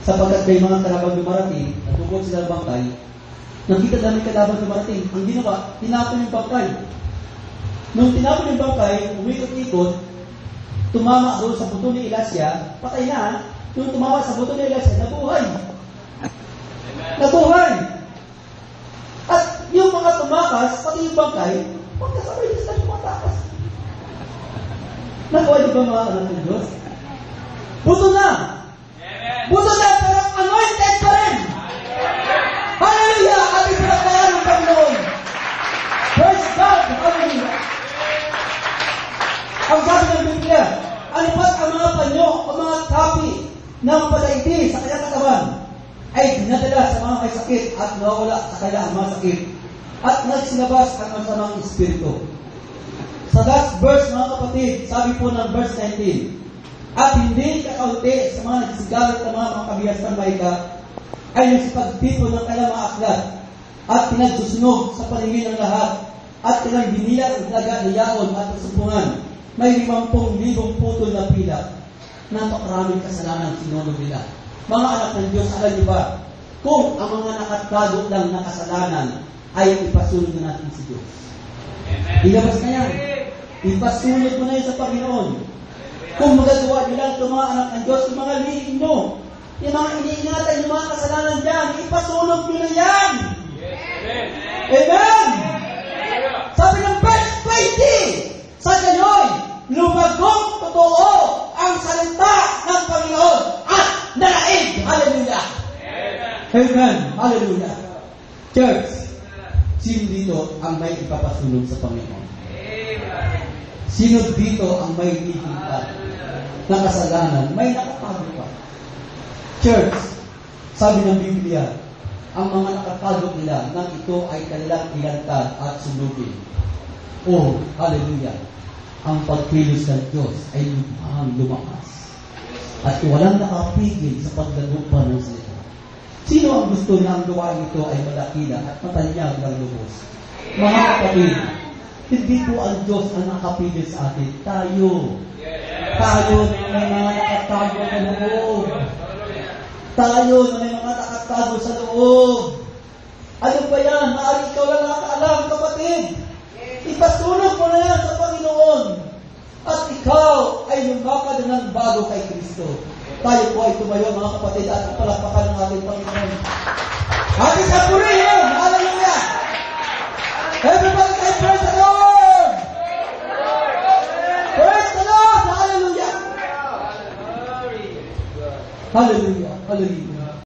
Sapagkat may mga kalaban dumarating, natugod sila ng bangkay, nakita namin kalaban dumarating. Ang ginawa, tinapon yung bangkay. Nung tinapon yung bangkay, umikot-ikot, tumama doon sa buto ni Elisha, patay na. Nung tumama sa buto ni Elisha, nabuhay. Nabuhay. At yung mga tumakas, pati yung bangkay, pagkasabay din sila tumatakas. Nakuha niyo ba mga anak ng Diyos? Buto na! Buto na, pero anointed pa rin! Hallelujah! Ating pinagbayaan ng Panginoon! Praise God! Hallelujah! Ang sabi ng Biblia, ano pa ang mga panyo, ang mga kapi ng palaiti sa kanyang katawan ay dinadala sa mga may sakit at nawawala sa kanyang mga sakit at nagsilabas ang masamang espiritu. Sa last verse, mga kapatid, sabi po ng verse 19, at hindi kakaunti sa mga nagsigalit ng mga kabihas ng Maika ay nagsipagtipon ng kanyang mga aklat at pinagsusunog sa paningin ng lahat at kanyang binila ang laga ni Yaon at sumpungan. May 50,000 putol na pila. Napakaraming kasalanan sinulog nila. Mga anak ng Diyos, alam niyo ba, kung ang mga nakatago lang na kasalanan ay ipasunod na natin si Diyos. Ilabas na yan. Ipasunod mo na yun sa Panginoon. Kung magagawa nyo lang ito mga anak ng Diyos, yung mga liig nyo, yung mga iniingatan, yung mga kasalanan dyan, ipasunod nyo na yan. Amen! Sabi ng verse 20, sa gayoy, lumagong totoo ang salita ng Panginoon at nalaig. Hallelujah! Amen! Hallelujah! Church, sino dito ang may ipapasunod sa Panginoon? Sino dito ang may ihipan na kasalanan? May nakatago pa. Church, sabi ng Biblia, ang mga nakatago nila nang ito ay kanilang ilantad at sunugin. Oh, hallelujah! Ang pagkilos ng Diyos ay lumakas. At walang nakapigil sa pagdagupa ng salita. Sino ang gusto na ang gawain ito ay malakila at matanyag ng lubos? Mga kapatid, hindi po ang Diyos ang nakapigil sa atin. Tayo. Tayo na may mga nakatago sa loob. Tayo na may mga nakatago sa loob. Ano ba yan? Maaari ikaw lang nakakaalam, kapatid. Ipasunog mo na yan sa Panginoon. At ikaw ay lumakad ng bago kay Kristo. Tayo po ay tumayo, mga kapatid, at palakpakan ng ating Panginoon. Ating sapurihin! Hallelujah! Everybody say praise the Lord! Praise the Lord! Hallelujah! Hallelujah! Hallelujah!